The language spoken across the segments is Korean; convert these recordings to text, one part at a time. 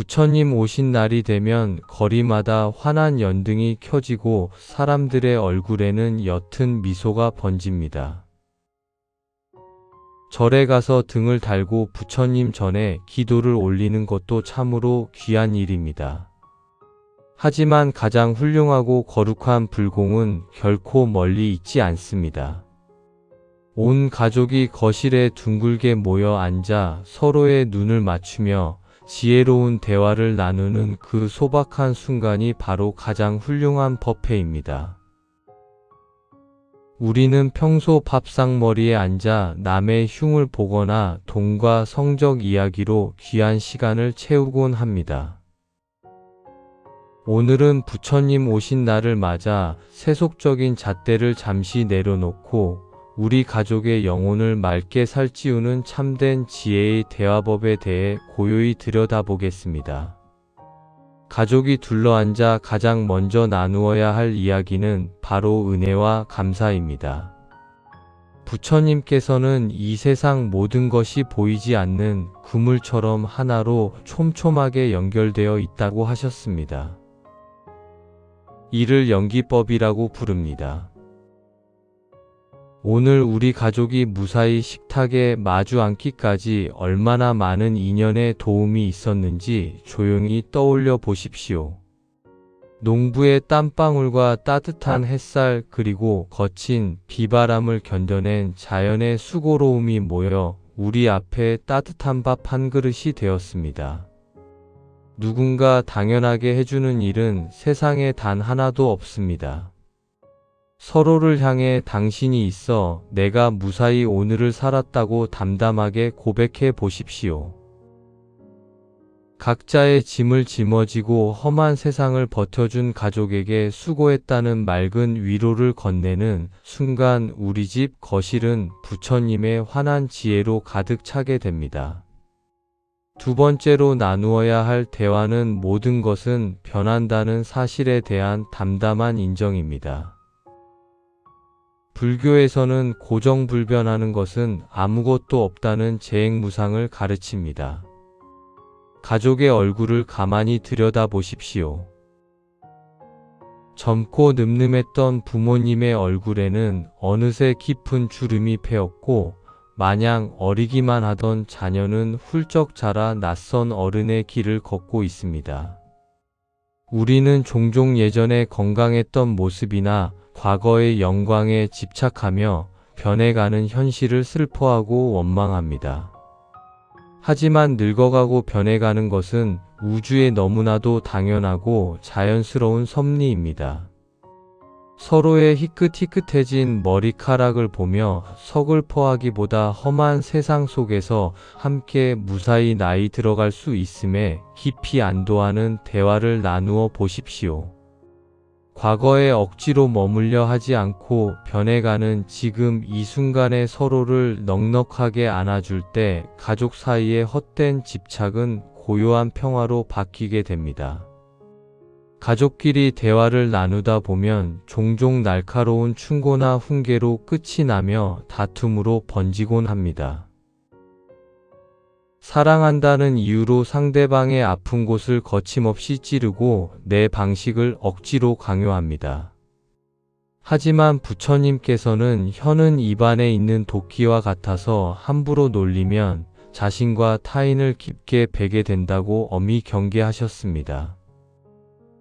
부처님 오신 날이 되면 거리마다 환한 연등이 켜지고 사람들의 얼굴에는 옅은 미소가 번집니다. 절에 가서 등을 달고 부처님 전에 기도를 올리는 것도 참으로 귀한 일입니다. 하지만 가장 훌륭하고 거룩한 불공은 결코 멀리 있지 않습니다. 온 가족이 거실에 둥글게 모여 앉아 서로의 눈을 맞추며 지혜로운 대화를 나누는 그 소박한 순간이 바로 가장 훌륭한 법회입니다. 우리는 평소 밥상머리에 앉아 남의 흉을 보거나 돈과 성적 이야기로 귀한 시간을 채우곤 합니다. 오늘은 부처님 오신 날을 맞아 세속적인 잣대를 잠시 내려놓고 우리 가족의 영혼을 맑게 살찌우는 참된 지혜의 대화법에 대해 고요히 들여다보겠습니다. 가족이 둘러앉아 가장 먼저 나누어야 할 이야기는 바로 은혜와 감사입니다. 부처님께서는 이 세상 모든 것이 보이지 않는 그물처럼 하나로 촘촘하게 연결되어 있다고 하셨습니다. 이를 연기법이라고 부릅니다. 오늘 우리 가족이 무사히 식탁에 마주 앉기까지 얼마나 많은 인연의 도움이 있었는지 조용히 떠올려 보십시오. 농부의 땀방울과 따뜻한 햇살 그리고 거친 비바람을 견뎌낸 자연의 수고로움이 모여 우리 앞에 따뜻한 밥 한 그릇이 되었습니다. 누군가 당연하게 해주는 일은 세상에 단 하나도 없습니다. 서로를 향해 당신이 있어 내가 무사히 오늘을 살았다고 담담하게 고백해 보십시오. 각자의 짐을 짊어지고 험한 세상을 버텨준 가족에게 수고했다는 맑은 위로를 건네는 순간 우리 집 거실은 부처님의 환한 지혜로 가득 차게 됩니다. 두 번째로 나누어야 할 대화는 모든 것은 변한다는 사실에 대한 담담한 인정입니다. 불교에서는 고정불변하는 것은 아무것도 없다는 재행무상을 가르칩니다. 가족의 얼굴을 가만히 들여다보십시오. 젊고 늠름했던 부모님의 얼굴에는 어느새 깊은 주름이 패었고 마냥 어리기만 하던 자녀는 훌쩍 자라 낯선 어른의 길을 걷고 있습니다. 우리는 종종 예전에 건강했던 모습이나 과거의 영광에 집착하며 변해가는 현실을 슬퍼하고 원망합니다. 하지만 늙어가고 변해가는 것은 우주의 너무나도 당연하고 자연스러운 섭리입니다. 서로의 희끗희끗해진 머리카락을 보며 서글퍼하기보다 험한 세상 속에서 함께 무사히 나이 들어갈 수 있음에 깊이 안도하는 대화를 나누어 보십시오. 과거에 억지로 머물려 하지 않고 변해가는 지금 이 순간에 서로를 넉넉하게 안아줄 때 가족 사이의 헛된 집착은 고요한 평화로 바뀌게 됩니다. 가족끼리 대화를 나누다 보면 종종 날카로운 충고나 훈계로 끝이 나며 다툼으로 번지곤 합니다. 사랑한다는 이유로 상대방의 아픈 곳을 거침없이 찌르고 내 방식을 억지로 강요합니다. 하지만 부처님께서는 혀는 입안에 있는 도끼와 같아서 함부로 놀리면 자신과 타인을 깊게 베게 된다고 엄히 경계하셨습니다.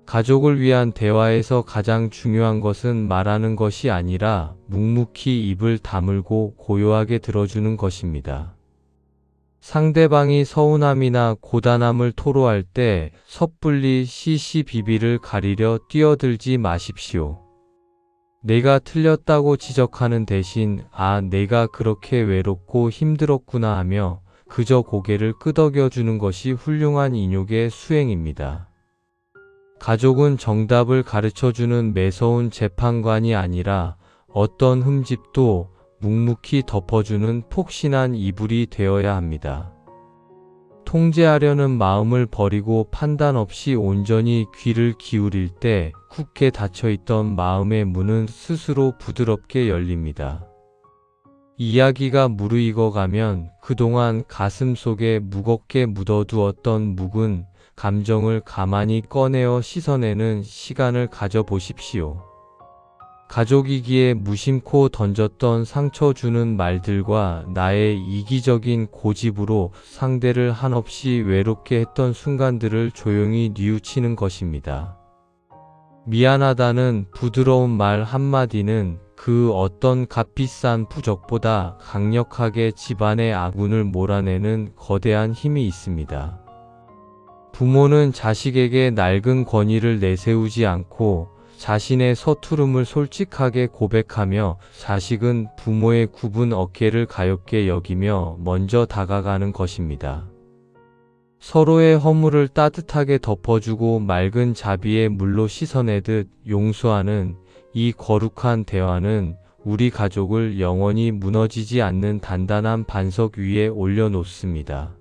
가족을 위한 대화에서 가장 중요한 것은 말하는 것이 아니라 묵묵히 입을 다물고 고요하게 들어주는 것입니다. 상대방이 서운함이나 고단함을 토로할 때 섣불리 시시비비를 가리려 뛰어들지 마십시오. 내가 틀렸다고 지적하는 대신 내가 그렇게 외롭고 힘들었구나 하며 그저 고개를 끄덕여주는 것이 훌륭한 인욕의 수행입니다. 가족은 정답을 가르쳐주는 매서운 재판관이 아니라 어떤 흠집도 묵묵히 덮어주는 폭신한 이불이 되어야 합니다. 통제하려는 마음을 버리고 판단 없이 온전히 귀를 기울일 때 굳게 닫혀있던 마음의 문은 스스로 부드럽게 열립니다. 이야기가 무르익어 가면 그동안 가슴 속에 무겁게 묻어두었던 묵은 감정을 가만히 꺼내어 씻어내는 시간을 가져보십시오. 가족이기에 무심코 던졌던 상처 주는 말들과 나의 이기적인 고집으로 상대를 한없이 외롭게 했던 순간들을 조용히 뉘우치는 것입니다. 미안하다는 부드러운 말 한마디는 그 어떤 값비싼 부적보다 강력하게 집안의 아군을 몰아내는 거대한 힘이 있습니다. 부모는 자식에게 낡은 권위를 내세우지 않고 자신의 서투름을 솔직하게 고백하며 자식은 부모의 굽은 어깨를 가볍게 여기며 먼저 다가가는 것입니다. 서로의 허물을 따뜻하게 덮어주고 맑은 자비에 물로 씻어내듯 용서하는 이 거룩한 대화는 우리 가족을 영원히 무너지지 않는 단단한 반석 위에 올려놓습니다.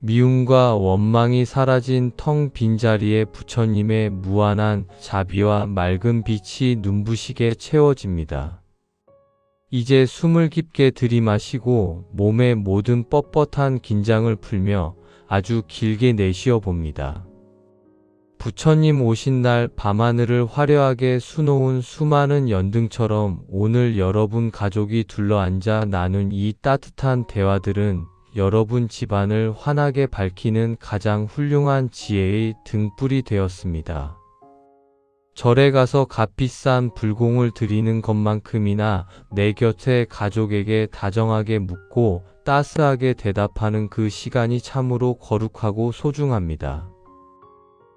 미움과 원망이 사라진 텅 빈 자리에 부처님의 무한한 자비와 맑은 빛이 눈부시게 채워집니다. 이제 숨을 깊게 들이마시고 몸의 모든 뻣뻣한 긴장을 풀며 아주 길게 내쉬어 봅니다. 부처님 오신 날 밤하늘을 화려하게 수놓은 수많은 연등처럼 오늘 여러분 가족이 둘러앉아 나눈 이 따뜻한 대화들은 여러분 집안을 환하게 밝히는 가장 훌륭한 지혜의 등불이 되었습니다. 절에 가서 값비싼 불공을 드리는 것만큼이나 내 곁에 가족에게 다정하게 묻고 따스하게 대답하는 그 시간이 참으로 거룩하고 소중합니다.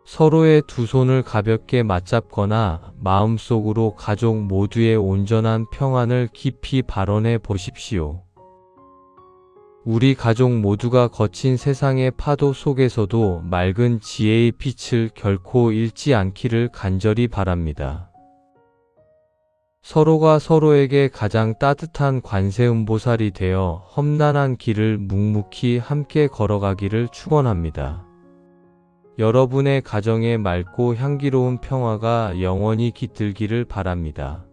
서로의 두 손을 가볍게 맞잡거나 마음속으로 가족 모두의 온전한 평안을 깊이 발언해 보십시오. 우리 가족 모두가 거친 세상의 파도 속에서도 맑은 지혜의 빛을 결코 잃지 않기를 간절히 바랍니다. 서로가 서로에게 가장 따뜻한 관세음보살이 되어 험난한 길을 묵묵히 함께 걸어가기를 축원합니다. 여러분의 가정에 맑고 향기로운 평화가 영원히 깃들기를 바랍니다.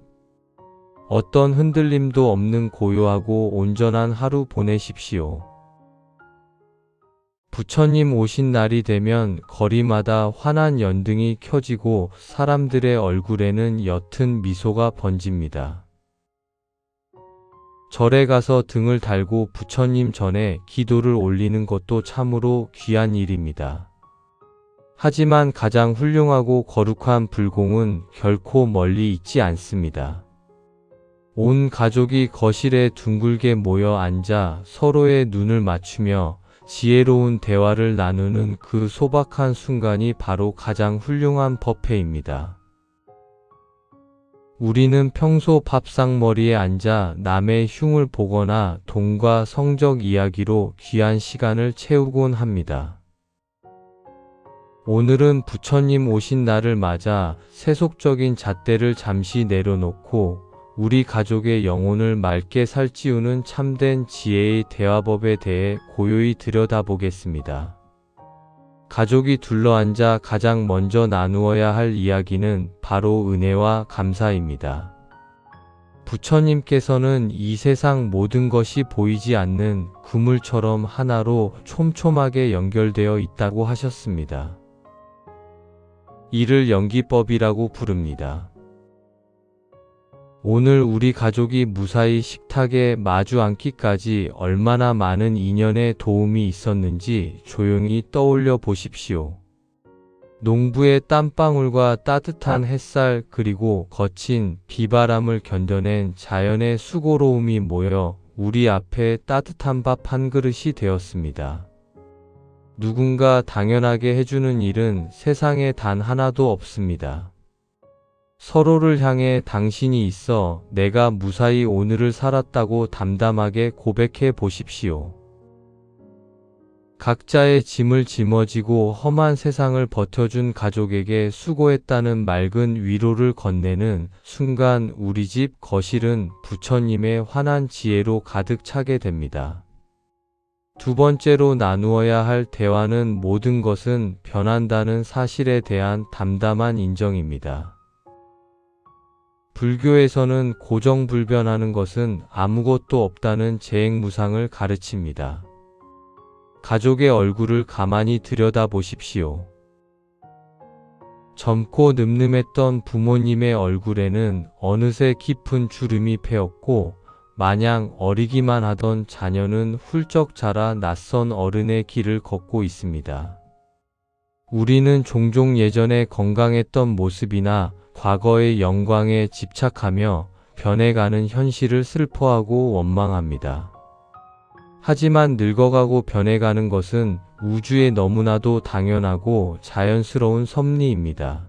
어떤 흔들림도 없는 고요하고 온전한 하루 보내십시오. 부처님 오신 날이 되면 거리마다 환한 연등이 켜지고 사람들의 얼굴에는 옅은 미소가 번집니다. 절에 가서 등을 달고 부처님 전에 기도를 올리는 것도 참으로 귀한 일입니다. 하지만 가장 훌륭하고 거룩한 불공은 결코 멀리 있지 않습니다. 온 가족이 거실에 둥글게 모여 앉아 서로의 눈을 맞추며 지혜로운 대화를 나누는 그 소박한 순간이 바로 가장 훌륭한 법회입니다. 우리는 평소 밥상머리에 앉아 남의 흉을 보거나 돈과 성적 이야기로 귀한 시간을 채우곤 합니다. 오늘은 부처님 오신 날을 맞아 세속적인 잣대를 잠시 내려놓고 우리 가족의 영혼을 맑게 살찌우는 참된 지혜의 대화법에 대해 고요히 들여다보겠습니다. 가족이 둘러앉아 가장 먼저 나누어야 할 이야기는 바로 은혜와 감사입니다. 부처님께서는 이 세상 모든 것이 보이지 않는 그물처럼 하나로 촘촘하게 연결되어 있다고 하셨습니다. 이를 연기법이라고 부릅니다. 오늘 우리 가족이 무사히 식탁에 마주 앉기까지 얼마나 많은 인연의 도움이 있었는지 조용히 떠올려 보십시오. 농부의 땀방울과 따뜻한 햇살 그리고 거친 비바람을 견뎌낸 자연의 수고로움이 모여 우리 앞에 따뜻한 밥 한 그릇이 되었습니다. 누군가 당연하게 해주는 일은 세상에 단 하나도 없습니다. 서로를 향해 당신이 있어 내가 무사히 오늘을 살았다고 담담하게 고백해 보십시오. 각자의 짐을 짊어지고 험한 세상을 버텨준 가족에게 수고했다는 맑은 위로를 건네는 순간 우리 집 거실은 부처님의 환한 지혜로 가득 차게 됩니다. 두 번째로 나누어야 할 대화는 모든 것은 변한다는 사실에 대한 담담한 인정입니다. 불교에서는 고정불변하는 것은 아무것도 없다는 재행무상을 가르칩니다. 가족의 얼굴을 가만히 들여다보십시오. 젊고 늠름했던 부모님의 얼굴에는 어느새 깊은 주름이 패었고 마냥 어리기만 하던 자녀는 훌쩍 자라 낯선 어른의 길을 걷고 있습니다. 우리는 종종 예전에 건강했던 모습이나 과거의 영광에 집착하며 변해가는 현실을 슬퍼하고 원망합니다. 하지만 늙어가고 변해가는 것은 우주의 너무나도 당연하고 자연스러운 섭리입니다.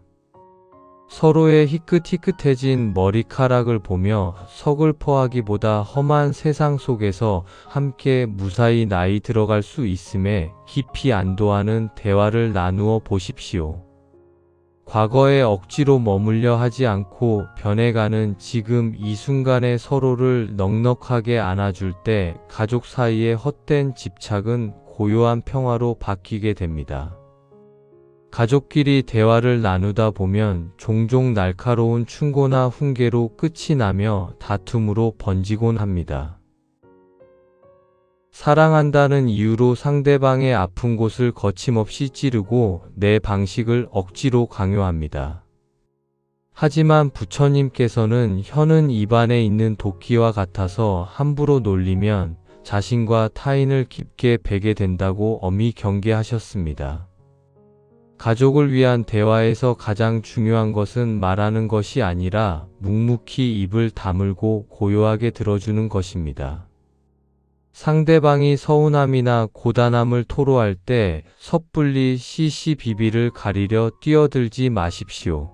서로의 희끗희끗해진 머리카락을 보며 서글퍼하기보다 험한 세상 속에서 함께 무사히 나이 들어갈 수 있음에 깊이 안도하는 대화를 나누어 보십시오. 과거에 억지로 머물려 하지 않고 변해가는 지금 이 순간에 서로를 넉넉하게 안아줄 때 가족 사이의 헛된 집착은 고요한 평화로 바뀌게 됩니다. 가족끼리 대화를 나누다 보면 종종 날카로운 충고나 훈계로 끝이 나며 다툼으로 번지곤 합니다. 사랑한다는 이유로 상대방의 아픈 곳을 거침없이 찌르고 내 방식을 억지로 강요합니다. 하지만 부처님께서는 혀는 입안에 있는 도끼와 같아서 함부로 놀리면 자신과 타인을 깊게 베게 된다고 엄히 경계하셨습니다. 가족을 위한 대화에서 가장 중요한 것은 말하는 것이 아니라 묵묵히 입을 다물고 고요하게 들어주는 것입니다. 상대방이 서운함이나 고단함을 토로할 때 섣불리 시시비비를 가리려 뛰어들지 마십시오.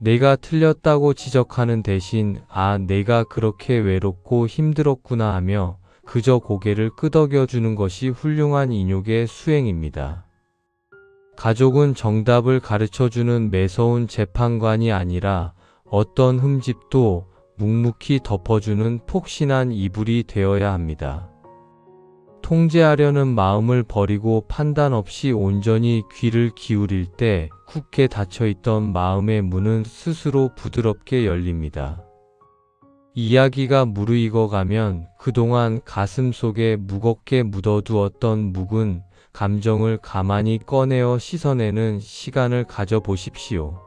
내가 틀렸다고 지적하는 대신 내가 그렇게 외롭고 힘들었구나 하며 그저 고개를 끄덕여주는 것이 훌륭한 인욕의 수행입니다. 가족은 정답을 가르쳐주는 매서운 재판관이 아니라 어떤 흠집도 묵묵히 덮어주는 폭신한 이불이 되어야 합니다. 통제하려는 마음을 버리고 판단 없이 온전히 귀를 기울일 때 굳게 닫혀있던 마음의 문은 스스로 부드럽게 열립니다. 이야기가 무르익어가면 그동안 가슴 속에 무겁게 묻어두었던 묵은 감정을 가만히 꺼내어 씻어내는 시간을 가져보십시오.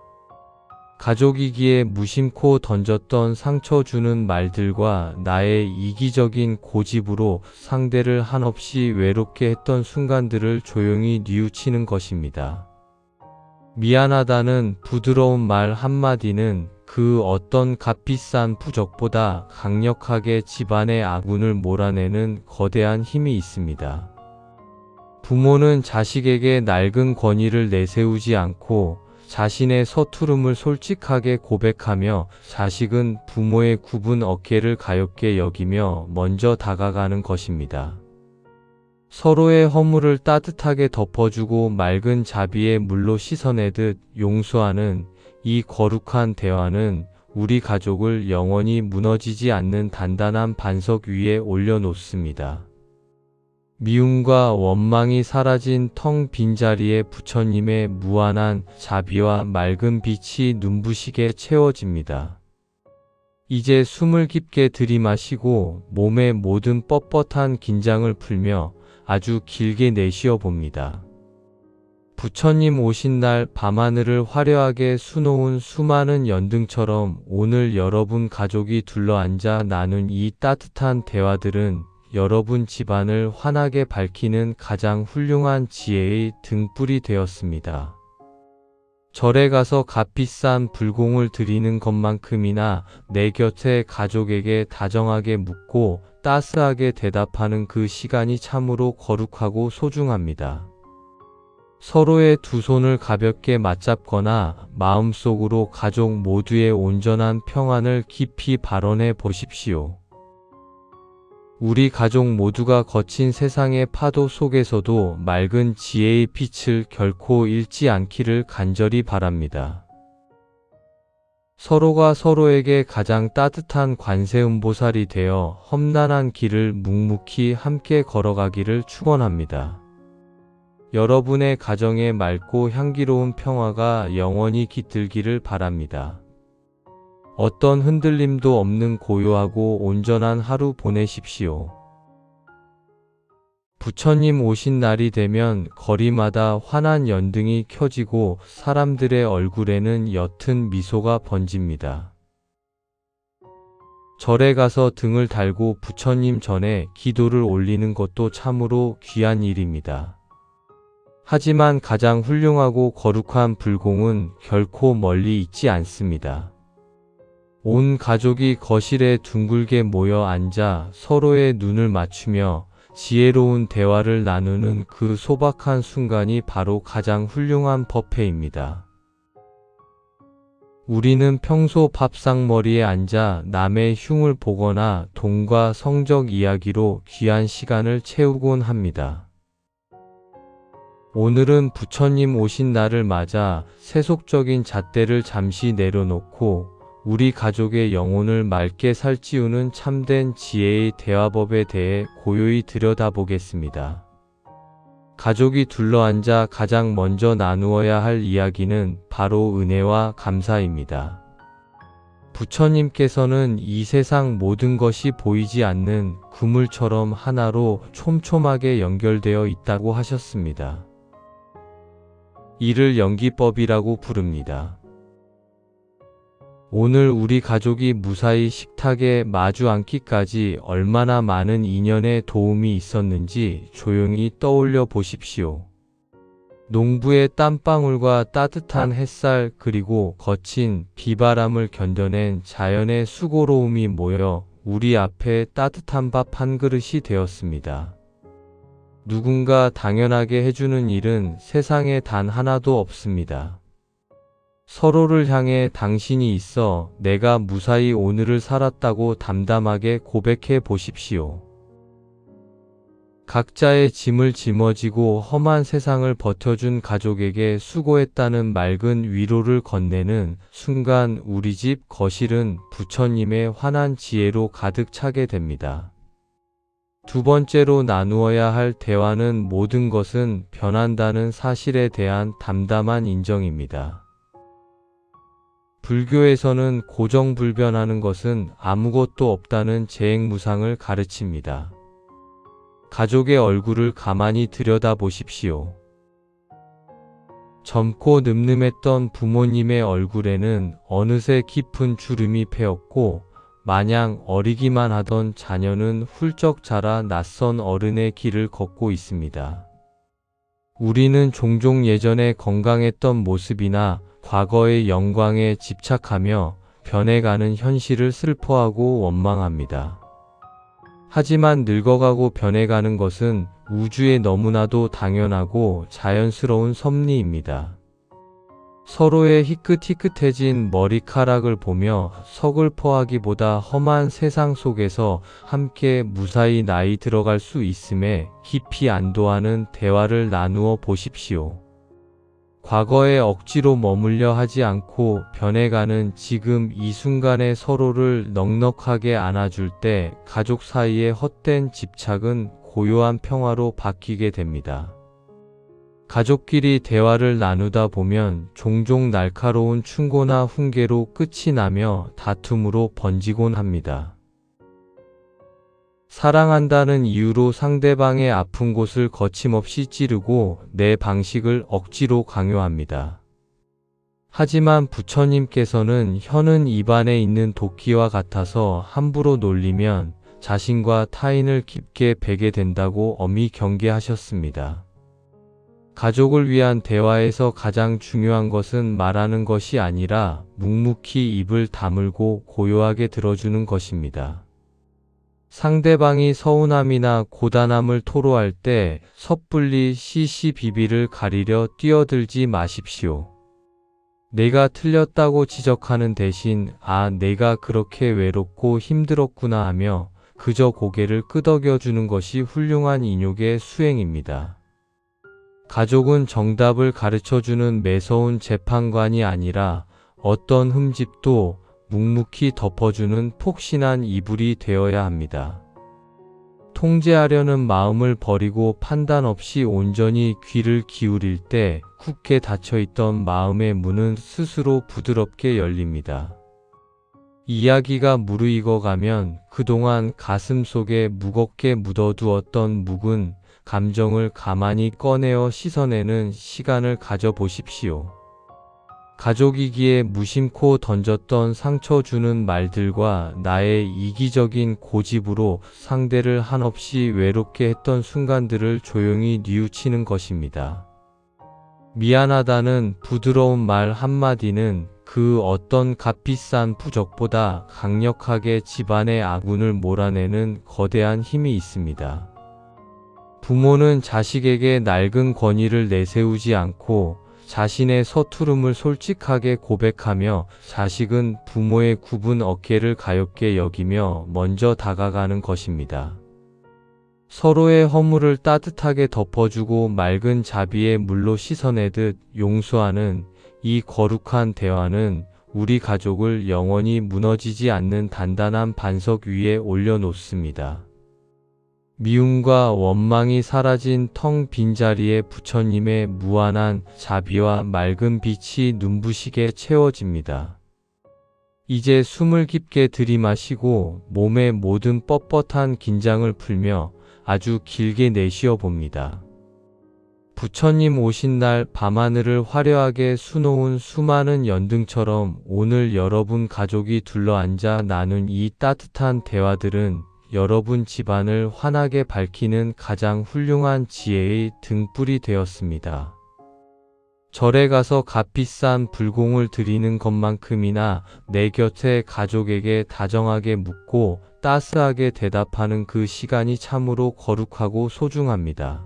가족이기에 무심코 던졌던 상처 주는 말들과 나의 이기적인 고집으로 상대를 한없이 외롭게 했던 순간들을 조용히 뉘우치는 것입니다. 미안하다는 부드러운 말 한마디는 그 어떤 값비싼 부적보다 강력하게 집안의 아군을 몰아내는 거대한 힘이 있습니다. 부모는 자식에게 낡은 권위를 내세우지 않고 자신의 서투름을 솔직하게 고백하며 자식은 부모의 굽은 어깨를 가엾게 여기며 먼저 다가가는 것입니다. 서로의 허물을 따뜻하게 덮어주고 맑은 자비의 물로 씻어내듯 용서하는 이 거룩한 대화는 우리 가족을 영원히 무너지지 않는 단단한 반석 위에 올려놓습니다. 미움과 원망이 사라진 텅 빈 자리에 부처님의 무한한 자비와 맑은 빛이 눈부시게 채워집니다. 이제 숨을 깊게 들이마시고 몸의 모든 뻣뻣한 긴장을 풀며 아주 길게 내쉬어 봅니다. 부처님 오신 날 밤하늘을 화려하게 수놓은 수많은 연등처럼 오늘 여러분 가족이 둘러앉아 나눈 이 따뜻한 대화들은 여러분 집안을 환하게 밝히는 가장 훌륭한 지혜의 등불이 되었습니다. 절에 가서 값비싼 불공을 드리는 것만큼이나 내 곁에 가족에게 다정하게 묻고 따스하게 대답하는 그 시간이 참으로 거룩하고 소중합니다. 서로의 두 손을 가볍게 맞잡거나 마음속으로 가족 모두의 온전한 평안을 깊이 발언해 보십시오. 우리 가족 모두가 거친 세상의 파도 속에서도 맑은 지혜의 빛을 결코 잃지 않기를 간절히 바랍니다. 서로가 서로에게 가장 따뜻한 관세음보살이 되어 험난한 길을 묵묵히 함께 걸어가기를 축원합니다. 여러분의 가정에 맑고 향기로운 평화가 영원히 깃들기를 바랍니다. 어떤 흔들림도 없는 고요하고 온전한 하루 보내십시오. 부처님 오신 날이 되면 거리마다 환한 연등이 켜지고 사람들의 얼굴에는 옅은 미소가 번집니다. 절에 가서 등을 달고 부처님 전에 기도를 올리는 것도 참으로 귀한 일입니다. 하지만 가장 훌륭하고 거룩한 불공은 결코 멀리 있지 않습니다. 온 가족이 거실에 둥글게 모여 앉아 서로의 눈을 맞추며 지혜로운 대화를 나누는 그 소박한 순간이 바로 가장 훌륭한 법회입니다. 우리는 평소 밥상머리에 앉아 남의 흉을 보거나 돈과 성적 이야기로 귀한 시간을 채우곤 합니다. 오늘은 부처님 오신 날을 맞아 세속적인 잣대를 잠시 내려놓고 우리 가족의 영혼을 맑게 살찌우는 참된 지혜의 대화법에 대해 고요히 들여다보겠습니다. 가족이 둘러앉아 가장 먼저 나누어야 할 이야기는 바로 은혜와 감사입니다. 부처님께서는 이 세상 모든 것이 보이지 않는 그물처럼 하나로 촘촘하게 연결되어 있다고 하셨습니다. 이를 연기법이라고 부릅니다. 오늘 우리 가족이 무사히 식탁에 마주 앉기까지 얼마나 많은 인연의 도움이 있었는지 조용히 떠올려 보십시오. 농부의 땀방울과 따뜻한 햇살 그리고 거친 비바람을 견뎌낸 자연의 수고로움이 모여 우리 앞에 따뜻한 밥 한 그릇이 되었습니다. 누군가 당연하게 해주는 일은 세상에 단 하나도 없습니다. 서로를 향해 당신이 있어 내가 무사히 오늘을 살았다고 담담하게 고백해 보십시오. 각자의 짐을 짊어지고 험한 세상을 버텨준 가족에게 수고했다는 맑은 위로를 건네는 순간 우리 집 거실은 부처님의 환한 지혜로 가득 차게 됩니다. 두 번째로 나누어야 할 대화는 모든 것은 변한다는 사실에 대한 담담한 인정입니다. 불교에서는 고정불변하는 것은 아무것도 없다는 재행무상을 가르칩니다. 가족의 얼굴을 가만히 들여다보십시오. 젊고 늠름했던 부모님의 얼굴에는 어느새 깊은 주름이 패었고 마냥 어리기만 하던 자녀는 훌쩍 자라 낯선 어른의 길을 걷고 있습니다. 우리는 종종 예전에 건강했던 모습이나 과거의 영광에 집착하며 변해가는 현실을 슬퍼하고 원망합니다. 하지만 늙어가고 변해가는 것은 우주에 너무나도 당연하고 자연스러운 섭리입니다. 서로의 희끗희끗해진 머리카락을 보며 서글퍼하기보다 험한 세상 속에서 함께 무사히 나이 들어갈 수 있음에 깊이 안도하는 대화를 나누어 보십시오. 과거에 억지로 머물려 하지 않고 변해가는 지금 이 순간에 서로를 넉넉하게 안아줄 때 가족 사이의 헛된 집착은 고요한 평화로 바뀌게 됩니다. 가족끼리 대화를 나누다 보면 종종 날카로운 충고나 훈계로 끝이 나며 다툼으로 번지곤 합니다. 사랑한다는 이유로 상대방의 아픈 곳을 거침없이 찌르고 내 방식을 억지로 강요합니다. 하지만 부처님께서는 혀는 입안에 있는 도끼와 같아서 함부로 놀리면 자신과 타인을 깊게 베게 된다고 엄히 경계하셨습니다. 가족을 위한 대화에서 가장 중요한 것은 말하는 것이 아니라 묵묵히 입을 다물고 고요하게 들어주는 것입니다. 상대방이 서운함이나 고단함을 토로할 때 섣불리 시시비비를 가리려 뛰어들지 마십시오. 내가 틀렸다고 지적하는 대신 내가 그렇게 외롭고 힘들었구나 하며 그저 고개를 끄덕여주는 것이 훌륭한 인욕의 수행입니다. 가족은 정답을 가르쳐주는 매서운 재판관이 아니라 어떤 흠집도 묵묵히 덮어주는 폭신한 이불이 되어야 합니다. 통제하려는 마음을 버리고 판단 없이 온전히 귀를 기울일 때 굳게 닫혀있던 마음의 문은 스스로 부드럽게 열립니다. 이야기가 무르익어 가면 그동안 가슴 속에 무겁게 묻어두었던 묵은 감정을 가만히 꺼내어 씻어내는 시간을 가져보십시오. 가족이기에 무심코 던졌던 상처 주는 말들과 나의 이기적인 고집으로 상대를 한없이 외롭게 했던 순간들을 조용히 뉘우치는 것입니다. 미안하다는 부드러운 말 한마디는 그 어떤 값비싼 부적보다 강력하게 집안의 아군을 몰아내는 거대한 힘이 있습니다. 부모는 자식에게 낡은 권위를 내세우지 않고 자신의 서투름을 솔직하게 고백하며, 자식은 부모의 굽은 어깨를 가볍게 여기며 먼저 다가가는 것입니다. 서로의 허물을 따뜻하게 덮어주고 맑은 자비의 물로 씻어내듯 용서하는 이 거룩한 대화는 우리 가족을 영원히 무너지지 않는 단단한 반석 위에 올려놓습니다. 미움과 원망이 사라진 텅 빈 자리에 부처님의 무한한 자비와 맑은 빛이 눈부시게 채워집니다. 이제 숨을 깊게 들이마시고 몸의 모든 뻣뻣한 긴장을 풀며 아주 길게 내쉬어 봅니다. 부처님 오신 날 밤하늘을 화려하게 수놓은 수많은 연등처럼 오늘 여러분 가족이 둘러앉아 나눈 이 따뜻한 대화들은 여러분 집안을 환하게 밝히는 가장 훌륭한 지혜의 등불이 되었습니다. 절에 가서 값비싼 불공을 드리는 것만큼이나 내 곁에 가족에게 다정하게 묻고 따스하게 대답하는 그 시간이 참으로 거룩하고 소중합니다.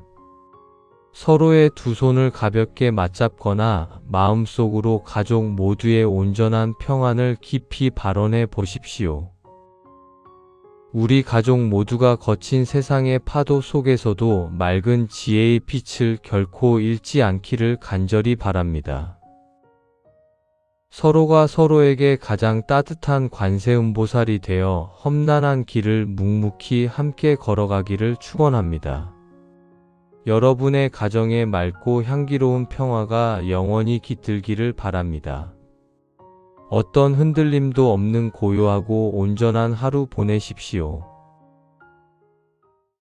서로의 두 손을 가볍게 맞잡거나 마음속으로 가족 모두의 온전한 평안을 깊이 발언해 보십시오. 우리 가족 모두가 거친 세상의 파도 속에서도 맑은 지혜의 빛을 결코 잃지 않기를 간절히 바랍니다. 서로가 서로에게 가장 따뜻한 관세음보살이 되어 험난한 길을 묵묵히 함께 걸어가기를 축원합니다. 여러분의 가정에 맑고 향기로운 평화가 영원히 깃들기를 바랍니다. 어떤 흔들림도 없는 고요하고 온전한 하루 보내십시오.